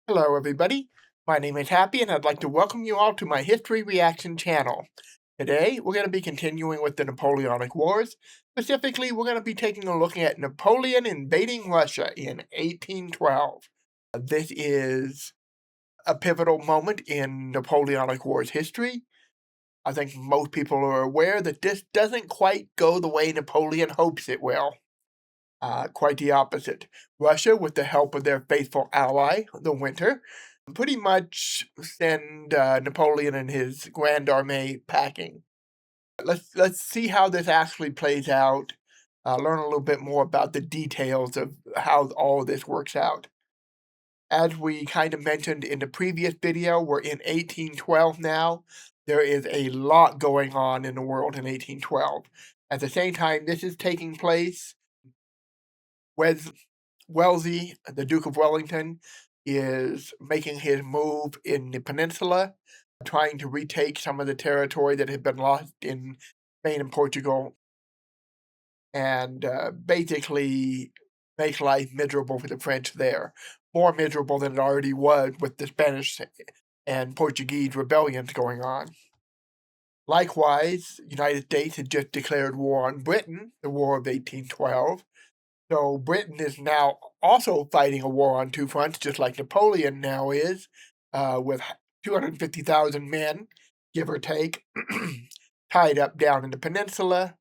Hello everybody, my name is Happy and I'd like to welcome you all to my History Reaction channel. Today we're going to be continuing with the Napoleonic Wars. Specifically, we're going to be taking a look at Napoleon invading Russia in 1812. This is a pivotal moment in Napoleonic Wars history. I think most people are aware that this doesn't quite go the way Napoleon hopes it will. Quite the opposite. Russia, with the help of their faithful ally, the Winter, pretty much send Napoleon and his Grande Armée packing. Let's see how this actually plays out, learn a little bit more about the details of how all of this works out. As we kind of mentioned in the previous video, we're in 1812 now. There is a lot going on in the world in 1812. At the same time this is taking place, Wellesley, the Duke of Wellington, is making his move in the peninsula, trying to retake some of the territory that had been lost in Spain and Portugal, and basically make life miserable for the French there. More miserable than it already was with the Spanish and Portuguese rebellions going on. Likewise, the United States had just declared war on Britain, the War of 1812. So Britain is now also fighting a war on two fronts, just like Napoleon now is, with 250,000 men, give or take, tied up down in the peninsula,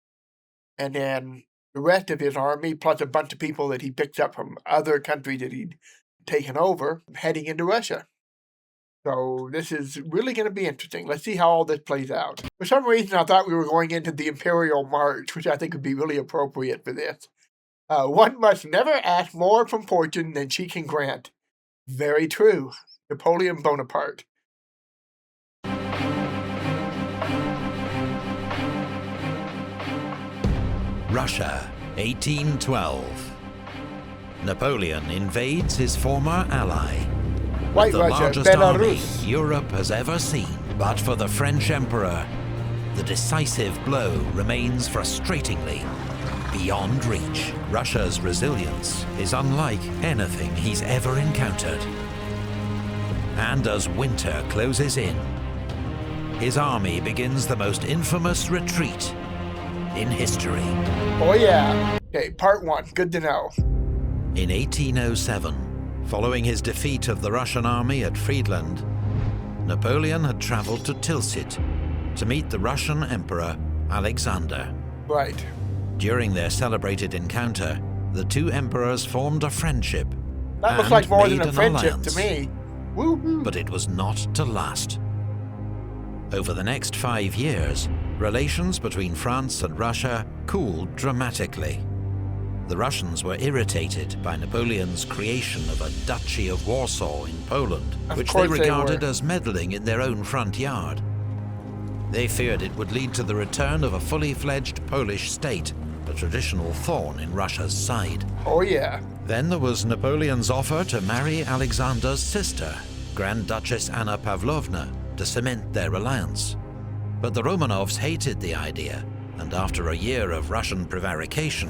and then the rest of his army, plus a bunch of people that he picks up from other countries that he'd taken over, heading into Russia. So this is really going to be interesting. Let's see how all this plays out. For some reason, I thought we were going into the Imperial March, which I think would be really appropriate for this. One must never ask more from fortune than she can grant. Very true. Napoleon Bonaparte. Russia, 1812. Napoleon invades his former ally. White the Russia, largest army Belarus. Europe has ever seen. But for the French Emperor, the decisive blow remains frustratingly beyond reach. Russia's resilience is unlike anything he's ever encountered. And as winter closes in, his army begins the most infamous retreat in history. Oh yeah. Okay, part one. Good to know. In 1807, following his defeat of the Russian army at Friedland, Napoleon had traveled to Tilsit to meet the Russian Emperor Alexander. Right. During their celebrated encounter, the two emperors formed a friendship. That looks like more than a friendship alliance, to me. Woo-hoo. But it was not to last. Over the next 5 years, relations between France and Russia cooled dramatically. The Russians were irritated by Napoleon's creation of a Duchy of Warsaw in Poland, which they regarded as meddling in their own front yard. They feared it would lead to the return of a fully fledged Polish state, a traditional thorn in Russia's side. Oh yeah. Then there was Napoleon's offer to marry Alexander's sister, Grand Duchess Anna Pavlovna, to cement their alliance. But the Romanovs hated the idea, and after a year of Russian prevarication,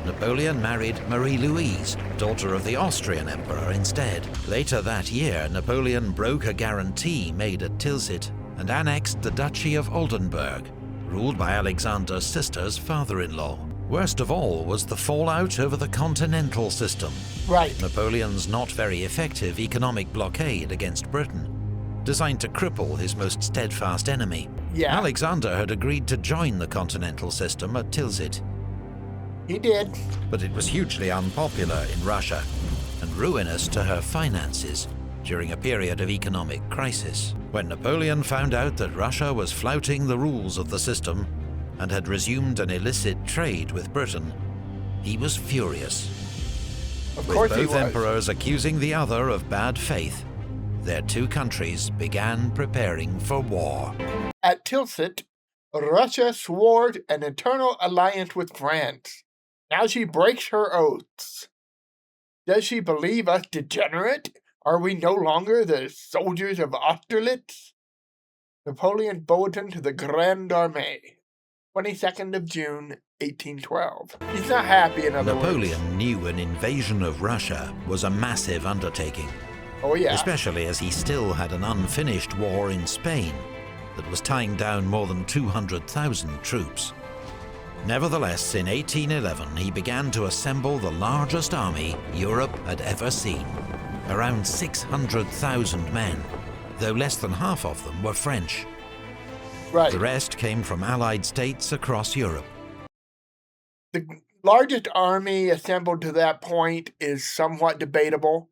Napoleon married Marie-Louise, daughter of the Austrian emperor, instead. Later that year, Napoleon broke a guarantee made at Tilsit and annexed the Duchy of Oldenburg, ruled by Alexander's sister's father-in-law. Worst of all was the fallout over the Continental System. Right. Napoleon's not very effective economic blockade against Britain, designed to cripple his most steadfast enemy. Yeah. Alexander had agreed to join the Continental System at Tilsit. He did. But it was hugely unpopular in Russia and ruinous to her finances during a period of economic crisis. When Napoleon found out that Russia was flouting the rules of the system and had resumed an illicit trade with Britain, he was furious. Of course he was. With both emperors accusing the other of bad faith, their two countries began preparing for war. At Tilsit, Russia swore an eternal alliance with France. Now she breaks her oaths. Does she believe us degenerate? Are we no longer the soldiers of Austerlitz? Napoleon's bulletin to the Grande Armée, 22nd of June, 1812. He's not happy, in other words. Napoleon knew an invasion of Russia was a massive undertaking, Oh, yeah. especially as he still had an unfinished war in Spain that was tying down more than 200,000 troops. Nevertheless, in 1811, he began to assemble the largest army Europe had ever seen, around 600,000 men, though less than half of them were French. Right. The rest came from allied states across Europe. The largest army assembled to that point is somewhat debatable.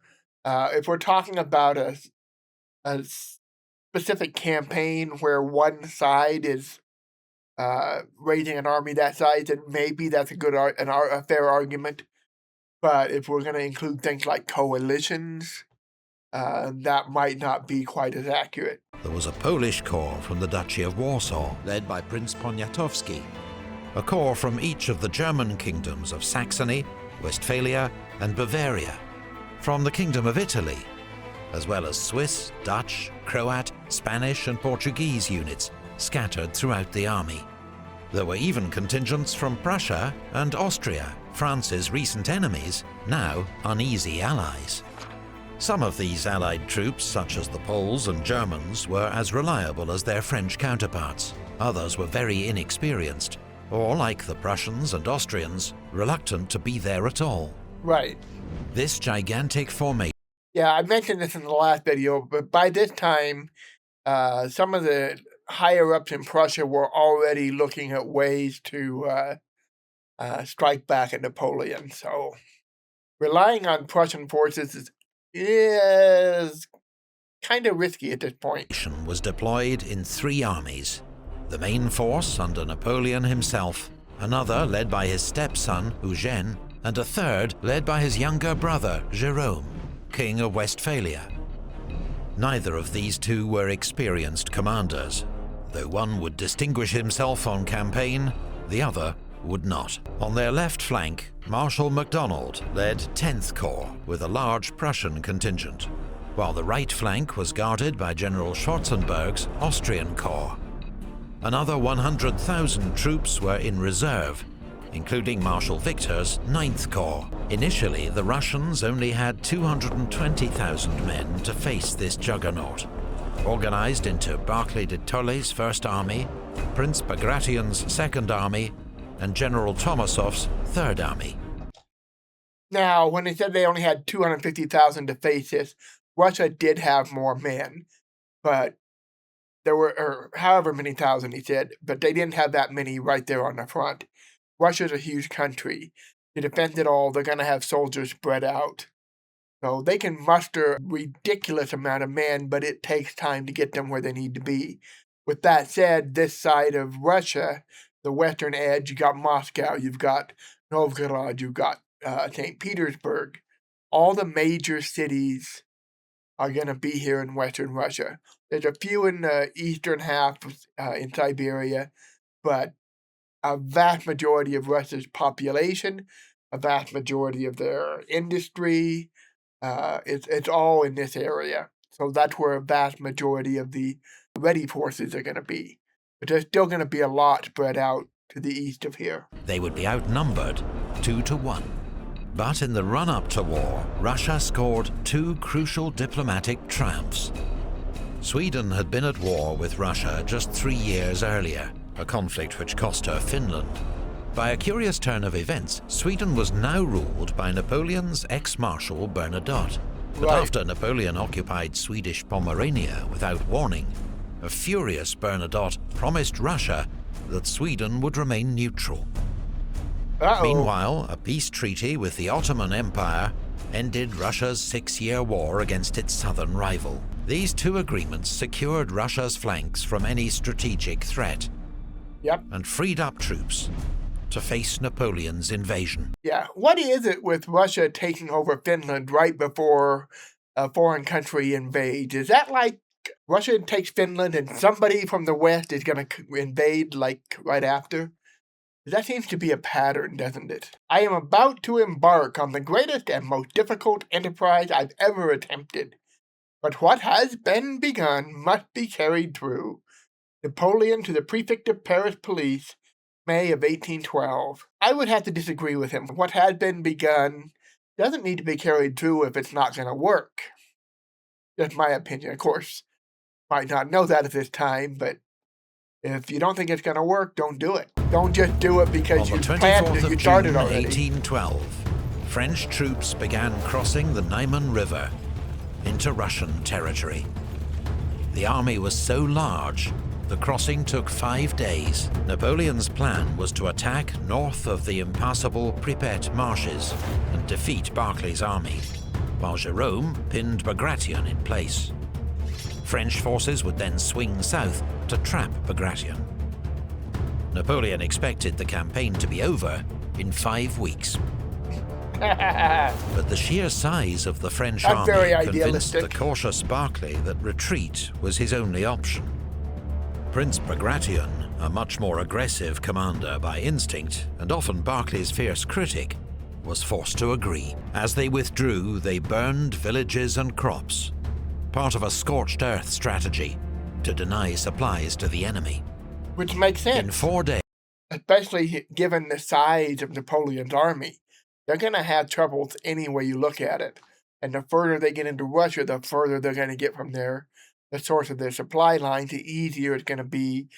If we're talking about a specific campaign where one side is raising an army that size, then maybe that's a fair argument. But if we're going to include things like coalitions, that might not be quite as accurate. There was a Polish corps from the Duchy of Warsaw, led by Prince Poniatowski, a corps from each of the German kingdoms of Saxony, Westphalia, and Bavaria, from the Kingdom of Italy, as well as Swiss, Dutch, Croat, Spanish, and Portuguese units scattered throughout the army. There were even contingents from Prussia and Austria, France's recent enemies, now uneasy allies. Some of these allied troops, such as the Poles and Germans, were as reliable as their French counterparts. Others were very inexperienced, or, like the Prussians and Austrians, reluctant to be there at all. Right. This gigantic formation... Yeah, I mentioned this in the last video, but by this time, some of the higher-ups in Prussia were already looking at ways to strike back at Napoleon. So relying on Prussian forces is kind of risky at this point. ...was deployed in 3 armies. The main force under Napoleon himself, another led by his stepson, Eugene, and a third led by his younger brother, Jerome, King of Westphalia. Neither of these two were experienced commanders. Though one would distinguish himself on campaign, the other would not. On their left flank, Marshal MacDonald led 10th Corps with a large Prussian contingent, while the right flank was guarded by General Schwarzenberg's Austrian Corps. Another 100,000 troops were in reserve, including Marshal Victor's 9th Corps. Initially, the Russians only had 220,000 men to face this juggernaut, organized into Barclay de Tolly's 1st Army, Prince Bagration's 2nd Army, and General Tomasov's 3rd Army. Now, when they said they only had 250,000 to face this, Russia did have more men, but there were, or however many thousand he said, but they didn't have that many right there on the front. Russia's a huge country. To defend it all, they're going to have soldiers spread out. So they can muster a ridiculous amount of men, but it takes time to get them where they need to be. With that said, this side of Russia, the western edge, you got Moscow, you've got Novgorod, you've got St. Petersburg. All the major cities are going to be here in western Russia. There's a few in the eastern half in Siberia, but a vast majority of Russia's population, a vast majority of their industry, it's all in this area. So that's where a vast majority of the ready forces are going to be. But there's still going to be a lot spread out to the east of here. They would be outnumbered 2-1. But in the run-up to war, Russia scored 2 crucial diplomatic triumphs. Sweden had been at war with Russia just 3 years earlier, a conflict which cost her Finland. By a curious turn of events, Sweden was now ruled by Napoleon's ex-marshal Bernadotte. But after Napoleon occupied Swedish Pomerania without warning, a furious Bernadotte promised Russia that Sweden would remain neutral. Meanwhile, a peace treaty with the Ottoman Empire ended Russia's 6-year war against its southern rival. These 2 agreements secured Russia's flanks from any strategic threat, and freed up troops to face Napoleon's invasion. Yeah, what is it with Russia taking over Finland right before a foreign country invades? Is that like Russia takes Finland and somebody from the West is going to invade like right after? That seems to be a pattern, doesn't it? I am about to embark on the greatest and most difficult enterprise I've ever attempted. But what has been begun must be carried through. Napoleon to the Prefect of Paris Police, May of 1812. I would have to disagree with him. What has been begun doesn't need to be carried through if it's not going to work. That's my opinion. Of course, might not know that at this time, but if you don't think it's going to work, don't do it. Don't just do it because On you the planned 24th it, of you started June, already. 1812, French troops began crossing the Niemen River into Russian territory. The army was so large, the crossing took 5 days. Napoleon's plan was to attack north of the impassable Pripyat marshes and defeat Barclay's army, while Jerome pinned Bagration in place. French forces would then swing south to trap Bagration. Napoleon expected the campaign to be over in 5 weeks. But the sheer size of the French That's army very convinced the idealistic. cautious Barclay that retreat was his only option. Prince Bagration, a much more aggressive commander by instinct, and often Barclay's fierce critic, was forced to agree. As they withdrew, they burned villages and crops, part of a scorched earth strategy to deny supplies to the enemy. Which makes sense. In 4 days, especially given the size of Napoleon's army. They're going to have troubles any way you look at it. And the further they get into Russia, the further they're going to get from the source of their supply lines, the easier it's going to be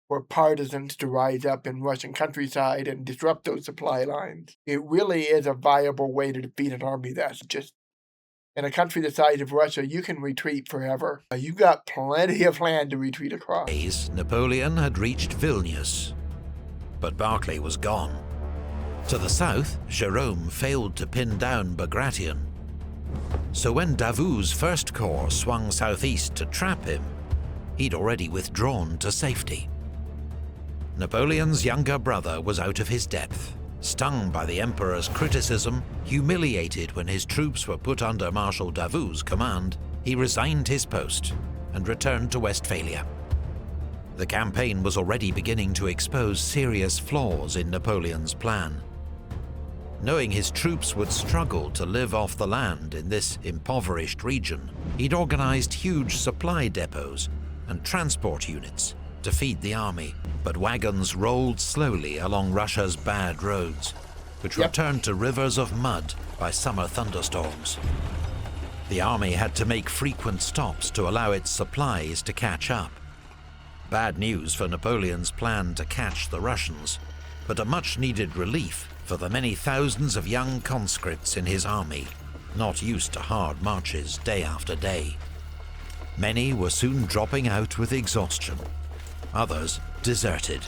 for partisans to rise up in Russian countryside and disrupt those supply lines. It really is a viable way to defeat an army that's just, in a country the size of Russia, you can retreat forever. You've got plenty of land to retreat across. Napoleon had reached Vilnius, but Barclay was gone. To the south, Jerome failed to pin down Bagration. So when Davout's First Corps swung southeast to trap him, he'd already withdrawn to safety. Napoleon's younger brother was out of his depth. Stung by the Emperor's criticism, humiliated when his troops were put under Marshal Davout's command, he resigned his post and returned to Westphalia. The campaign was already beginning to expose serious flaws in Napoleon's plan. Knowing his troops would struggle to live off the land in this impoverished region, he'd organized huge supply depots and transport units to feed the army, but wagons rolled slowly along Russia's bad roads, which were turned to rivers of mud by summer thunderstorms. The army had to make frequent stops to allow its supplies to catch up. Bad news for Napoleon's plan to catch the Russians, but a much-needed relief for the many thousands of young conscripts in his army, not used to hard marches day after day. Many were soon dropping out with exhaustion. Others deserted.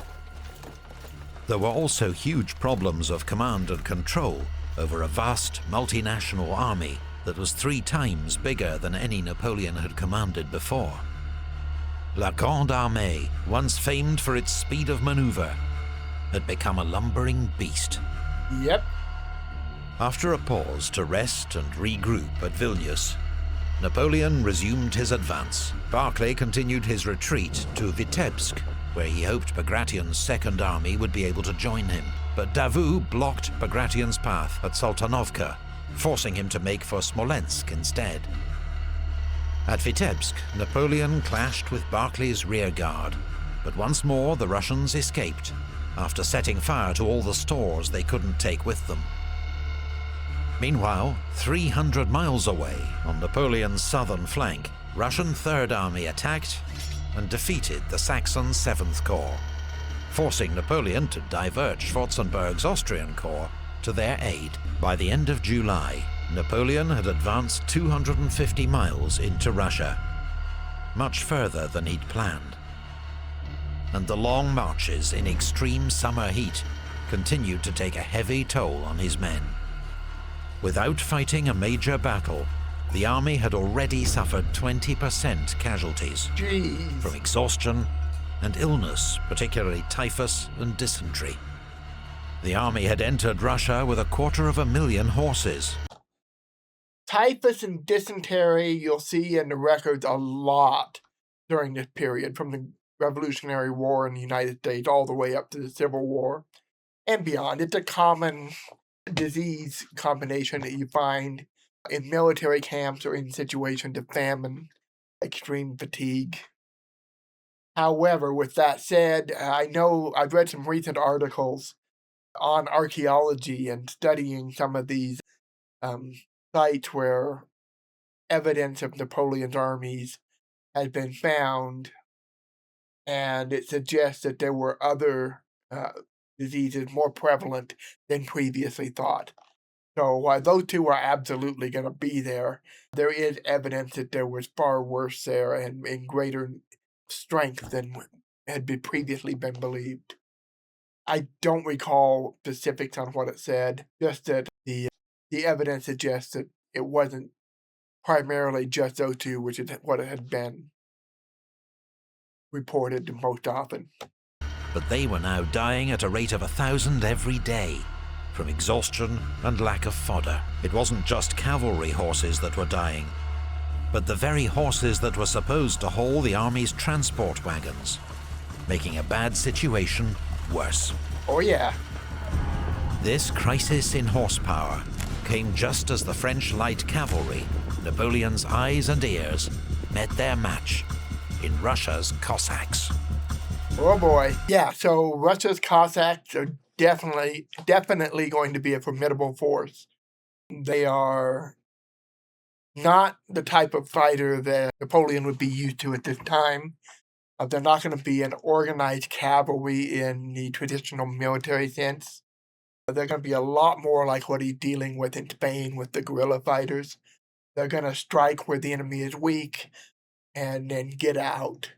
There were also huge problems of command and control over a vast multinational army that was 3 times bigger than any Napoleon had commanded before. La Grande Armée, once famed for its speed of maneuver, had become a lumbering beast. Yep. After a pause to rest and regroup at Vilnius, Napoleon resumed his advance. Barclay continued his retreat to Vitebsk, where he hoped Bagration's Second Army would be able to join him. But Davout blocked Bagration's path at Sultanovka, forcing him to make for Smolensk instead. At Vitebsk, Napoleon clashed with Barclay's rearguard, but once more the Russians escaped, after setting fire to all the stores they couldn't take with them. Meanwhile, 300 miles away, on Napoleon's southern flank, Russian Third Army attacked and defeated the Saxon Seventh Corps, forcing Napoleon to divert Schwarzenberg's Austrian Corps to their aid. By the end of July, Napoleon had advanced 250 miles into Russia, much further than he'd planned. And the long marches in extreme summer heat continued to take a heavy toll on his men. Without fighting a major battle, the army had already suffered 20% casualties from exhaustion and illness, particularly typhus and dysentery. The army had entered Russia with 250,000 horses. Typhus and dysentery you'll see in the records a lot during this period, from the Revolutionary War in the United States all the way up to the Civil War and beyond. It's a common disease combination that you find in military camps or in situations of famine, extreme fatigue. However, with that said, I know I've read some recent articles on archaeology and studying some of these sites where evidence of Napoleon's armies has been found, and it suggests that there were other diseases more prevalent than previously thought. So while those two are absolutely going to be there, there is evidence that there was far worse there and in greater strength than had previously been believed. I don't recall specifics on what it said, just that the evidence suggests that it wasn't primarily just those two, which is what it had been reported most often. But they were now dying at a rate of 1,000 every day, from exhaustion and lack of fodder. It wasn't just cavalry horses that were dying, but the very horses that were supposed to haul the army's transport wagons, making a bad situation worse. Oh yeah. This crisis in horsepower came just as the French light cavalry, Napoleon's eyes and ears, met their match in Russia's Cossacks. Oh boy. Yeah, so Russia's Cossacks are definitely going to be a formidable force. They are not the type of fighter that Napoleon would be used to at this time. They're not going to be an organized cavalry in the traditional military sense. They're going to be a lot more like what he's dealing with in Spain with the guerrilla fighters. They're going to strike where the enemy is weak and then get out.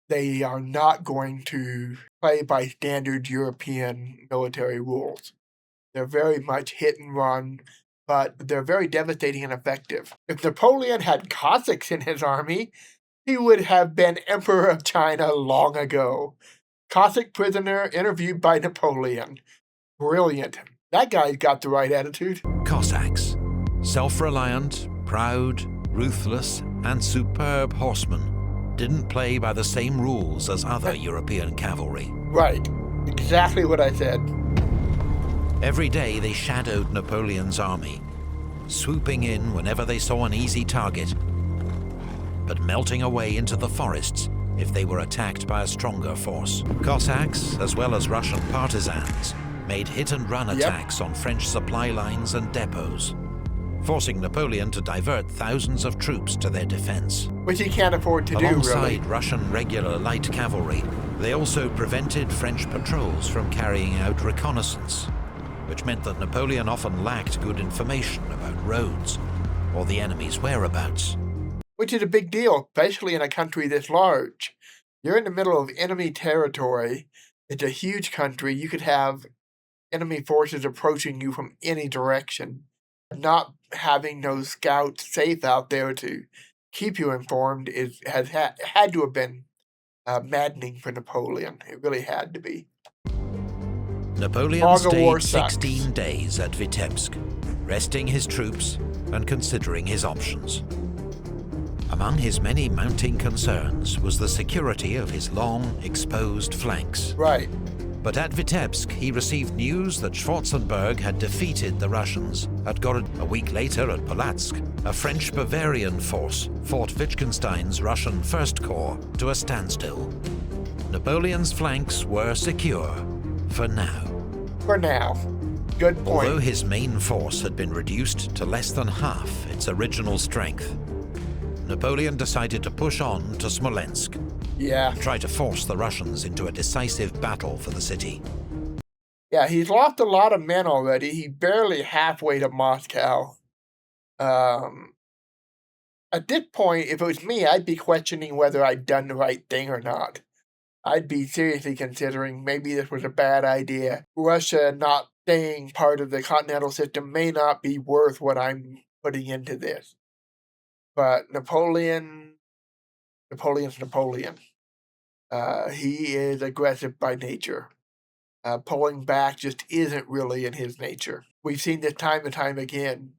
They are not going to play by standard European military rules. They're very much hit and run, but they're very devastating and effective. If Napoleon had Cossacks in his army, he would have been Emperor of China long ago. Cossack prisoner interviewed by Napoleon. Brilliant. That guy's got the right attitude. Cossacks, self-reliant, proud, ruthless, and superb horsemen, didn't play by the same rules as other European cavalry. Right. Exactly what I said. Every day they shadowed Napoleon's army, swooping in whenever they saw an easy target, but melting away into the forests if they were attacked by a stronger force. Cossacks, as well as Russian partisans, made hit-and-run attacks on French supply lines and depots, forcing Napoleon to divert thousands of troops to their defense. Which he can't afford to do, really. Alongside Russian regular light cavalry, they also prevented French patrols from carrying out reconnaissance, which meant that Napoleon often lacked good information about roads or the enemy's whereabouts. Which is a big deal, especially in a country this large. You're in the middle of enemy territory. It's a huge country. You could have enemy forces approaching you from any direction. Not having those scouts safe out there to keep you informed had to have been maddening for Napoleon. It really had to be. Napoleon stayed 16 days at Vitebsk, resting his troops and considering his options. Among his many mounting concerns was the security of his long, exposed flanks. Right. But at Vitebsk, he received news that Schwarzenberg had defeated the Russians at Gorod. A week later at Polotsk, a French Bavarian force fought Wittgenstein's Russian First Corps to a standstill. Napoleon's flanks were secure, for now. For now. Good point. Although his main force had been reduced to less than half its original strength, Napoleon decided to push on to Smolensk. Yeah. Try to force the Russians into a decisive battle for the city. Yeah, he's lost a lot of men already. He's barely halfway to Moscow. At this point, if it was me, I'd be questioning whether I'd done the right thing or not. I'd be seriously considering maybe this was a bad idea. Russia not staying part of the Continental System may not be worth what I'm putting into this. But Napoleon's Napoleon. He is aggressive by nature. Pulling back just isn't really in his nature. We've seen this time and time again.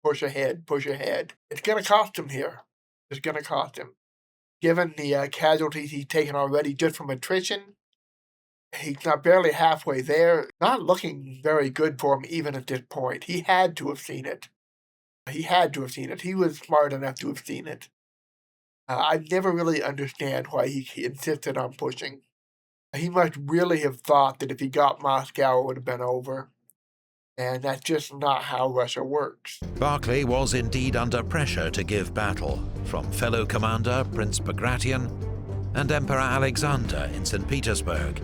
Push ahead, push ahead. It's going to cost him here. It's going to cost him. Given the casualties he's taken already just from attrition, he's not barely halfway there. Not looking very good for him even at this point. He had to have seen it. He had to have seen it. He was smart enough to have seen it. I never really understand why he insisted on pushing. He must really have thought that if he got Moscow, it would have been over. And that's just not how Russia works. Barclay was indeed under pressure to give battle from fellow commander Prince Bagration and Emperor Alexander in St. Petersburg.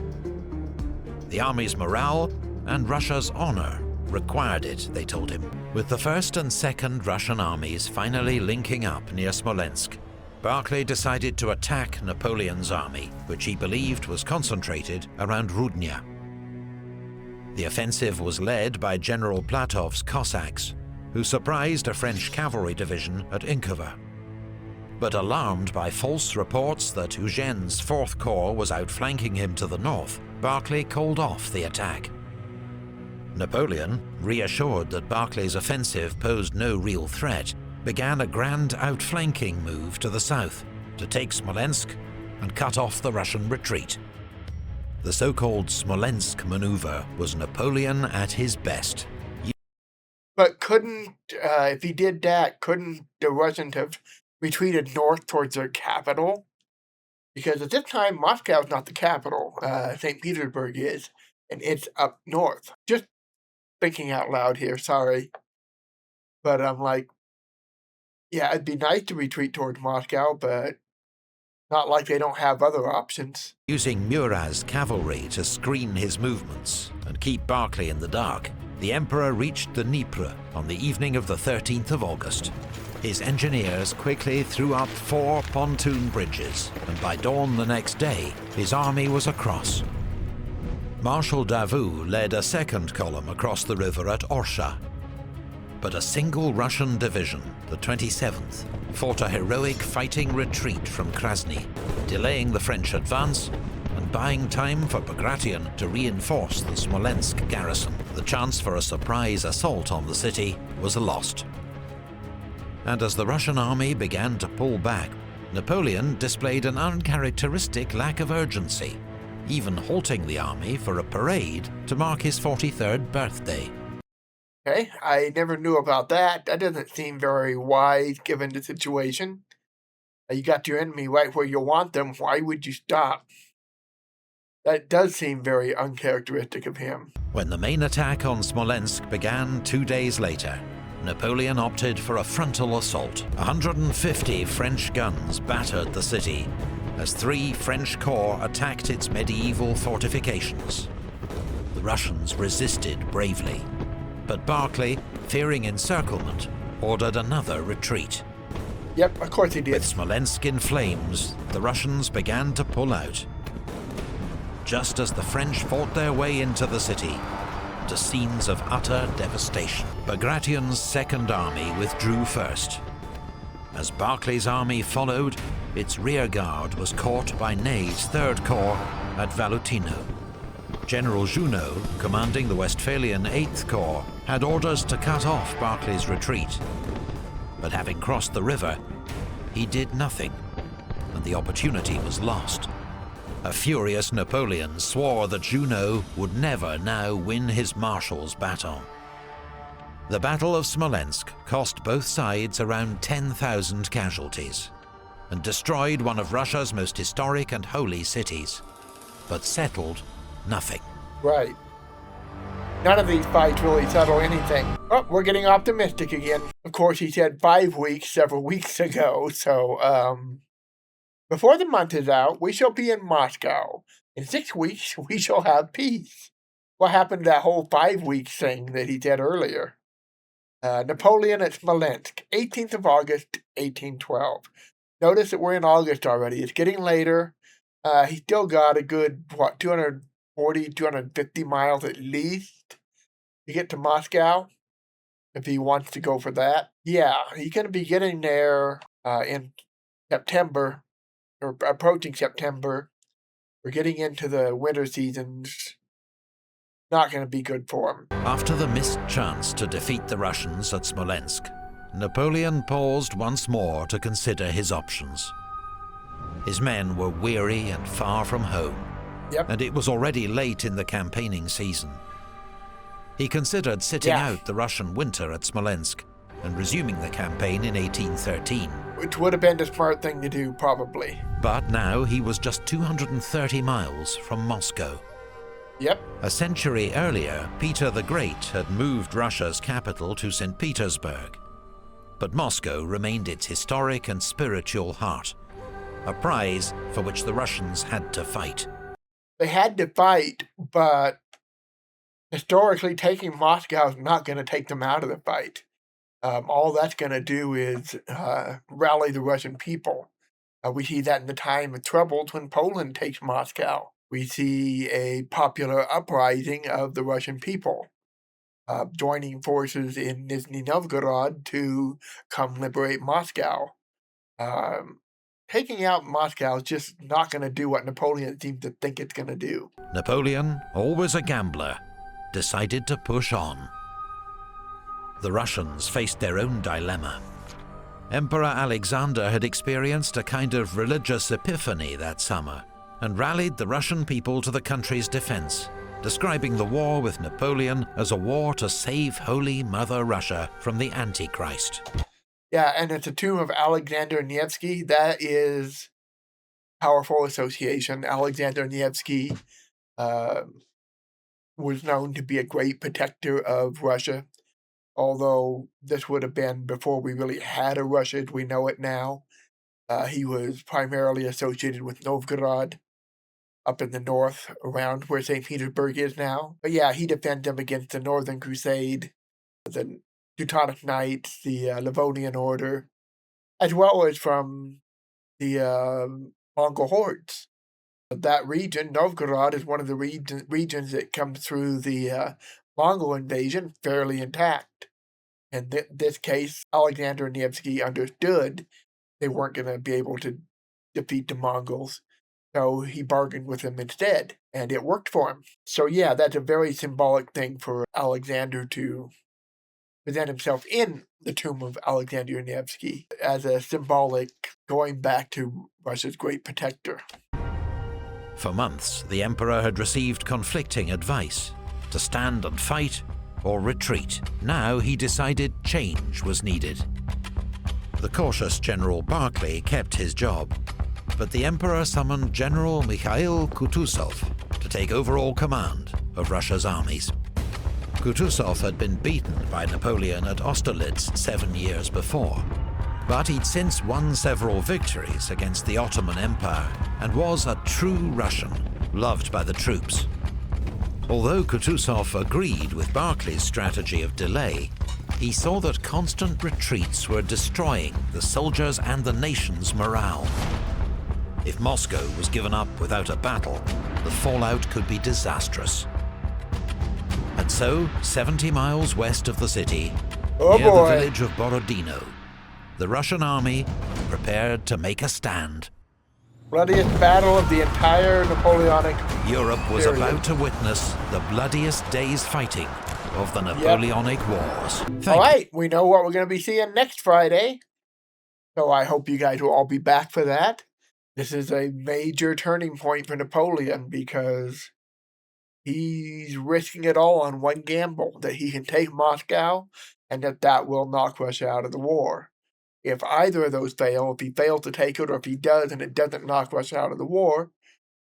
The army's morale and Russia's honor required it, they told him. With the First and Second Russian armies finally linking up near Smolensk, Barclay decided to attack Napoleon's army, which he believed was concentrated around Rudnya. The offensive was led by General Platov's Cossacks, who surprised a French cavalry division at Inkovo. But alarmed by false reports that Eugene's 4th Corps was outflanking him to the north, Barclay called off the attack. Napoleon, reassured that Barclay's offensive posed no real threat, began a grand outflanking move to the south to take Smolensk and cut off the Russian retreat. The so-called Smolensk maneuver was Napoleon at his best. But if he did that, couldn't the Russians have retreated north towards their capital? Because at this time, Moscow's not the capital. St. Petersburg is, and it's up north. Just thinking out loud here, sorry. But I'm like, yeah, it'd be nice to retreat towards Moscow, but not like they don't have other options. Using Murat's cavalry to screen his movements and keep Barclay in the dark, the Emperor reached the Dnieper on the evening of the 13th of August. His engineers quickly threw up 4 pontoon bridges, and by dawn the next day, his army was across. Marshal Davout led a second column across the river at Orsha. But a single Russian division, the 27th, fought a heroic fighting retreat from Krasny, delaying the French advance and buying time for Bagration to reinforce the Smolensk garrison. The chance for a surprise assault on the city was lost. And as the Russian army began to pull back, Napoleon displayed an uncharacteristic lack of urgency, even halting the army for a parade to mark his 43rd birthday. Okay, I never knew about that. That doesn't seem very wise given the situation. You got your enemy right where you want them. Why would you stop? That does seem very uncharacteristic of him. When the main attack on Smolensk began 2 days later, Napoleon opted for a frontal assault. 150 French guns battered the city as 3 French corps attacked its medieval fortifications. The Russians resisted bravely, but Barclay, fearing encirclement, ordered another retreat. Yep, of course he did. With Smolensk in flames, the Russians began to pull out. Just as the French fought their way into the city, to scenes of utter devastation. Bagration's Second Army withdrew first. As Barclay's army followed, its rear guard was caught by Ney's 3rd Corps at Valutino. General Junot, commanding the Westphalian 8th Corps, had orders to cut off Barclay's retreat. But having crossed the river, he did nothing, and the opportunity was lost. A furious Napoleon swore that Junot would never now win his marshal's baton. The Battle of Smolensk cost both sides around 10,000 casualties and destroyed one of Russia's most historic and holy cities, but settled nothing. Right. None of these fights really settle anything. Oh, we're getting optimistic again. Of course, he said 5 weeks several weeks ago, so, before the month is out, we shall be in Moscow. In 6 weeks, we shall have peace. What happened to that whole 5 week thing that he said earlier? Napoleon at Smolensk, 18th of August, 1812. Notice that we're in August already. It's getting later. He's still got a good, 240, 250 miles at least to get to Moscow, if he wants to go for that. Yeah, he's going to be getting there in September, or approaching September. We're getting into the winter seasons. Not going to be good for him. After the missed chance to defeat the Russians at Smolensk, Napoleon paused once more to consider his options. His men were weary and far from home, and it was already late in the campaigning season. He considered sitting out the Russian winter at Smolensk and resuming the campaign in 1813. Which would have been the smart thing to do, probably. But now he was just 230 miles from Moscow. Yep. A century earlier, Peter the Great had moved Russia's capital to St. Petersburg. But Moscow remained its historic and spiritual heart, a prize for which the Russians had to fight. They had to fight, but historically, taking Moscow is not going to take them out of the fight. All that's going to do is rally the Russian people. We see that in the time of troubles when Poland takes Moscow. We see a popular uprising of the Russian people, joining forces in Nizhny Novgorod to come liberate Moscow. Taking out Moscow is just not going to do what Napoleon seems to think it's going to do. Napoleon, always a gambler, decided to push on. The Russians faced their own dilemma. Emperor Alexander had experienced a kind of religious epiphany that summer and rallied the Russian people to the country's defense, describing the war with Napoleon as a war to save Holy Mother Russia from the Antichrist. Yeah, and at the tomb of Alexander Nevsky, that is a powerful association. Alexander Nevsky was known to be a great protector of Russia, although this would have been before we really had a Russia as we know it now. He was primarily associated with Novgorod, up in the north, around where St. Petersburg is now. But yeah, he defended them against the Northern Crusade, the Teutonic Knights, the Livonian Order, as well as from the Mongol hordes. That region, Novgorod, is one of the regions that comes through the Mongol invasion fairly intact. In this case, Alexander Nevsky understood they weren't going to be able to defeat the Mongols, so he bargained with them instead, and it worked for him. So yeah, that's a very symbolic thing for Alexander to present himself in the tomb of Alexander Nevsky as a symbolic going back to Russia's great protector. For months, the emperor had received conflicting advice to stand and fight or retreat. Now he decided change was needed. The cautious General Barclay kept his job, but the emperor summoned General Mikhail Kutuzov to take overall command of Russia's armies. Kutuzov had been beaten by Napoleon at Austerlitz 7 years before, but he'd since won several victories against the Ottoman Empire and was a true Russian, loved by the troops. Although Kutuzov agreed with Barclay's strategy of delay, he saw that constant retreats were destroying the soldiers' and the nation's morale. If Moscow was given up without a battle, the fallout could be disastrous. And so, 70 miles west of the city, near the village of Borodino, the Russian army prepared to make a stand. Bloodiest battle of the entire Napoleonic Europe was period. about to witness the bloodiest day's fighting of the Napoleonic Wars. All right, we know what we're going to be seeing next Friday, so I hope you guys will all be back for that. This is a major turning point for Napoleon because he's risking it all on one gamble, that he can take Moscow and that will knock Russia out of the war. If either of those fail, if he fails to take it or if he does and it doesn't knock Russia out of the war,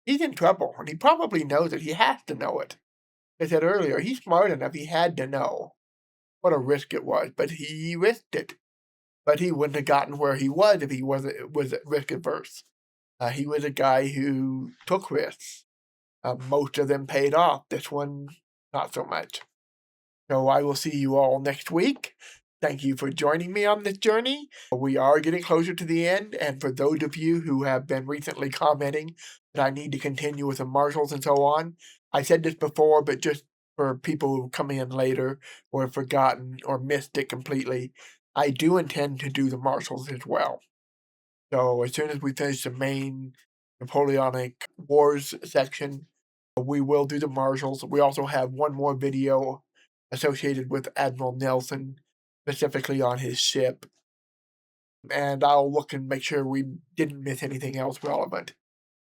he's in trouble, and he probably knows it. He has to know it. I said earlier, he's smart enough, he had to know what a risk it was, but he risked it. But he wouldn't have gotten where he was if he was risk averse. He was a guy who took risks. Most of them paid off. This one, not so much. So I will see you all next week. Thank you for joining me on this journey. We are getting closer to the end, and for those of you who have been recently commenting that I need to continue with the marshals and so on, I said this before, but just for people who come in later or have forgotten or missed it completely, I do intend to do the marshals as well. So as soon as we finish the main Napoleonic Wars section, we will do the marshals. We also have one more video associated with Admiral Nelson, specifically on his ship. And I'll look and make sure we didn't miss anything else relevant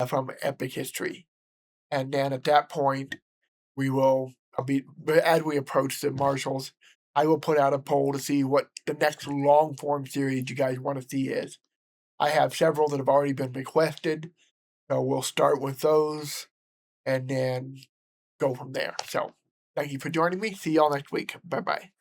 from epic history. And then at that point, as we approach the marshals, I will put out a poll to see what the next long form series you guys want to see is. I have several that have already been requested, so we'll start with those, and then go from there. So thank you for joining me. See y'all next week. Bye-bye.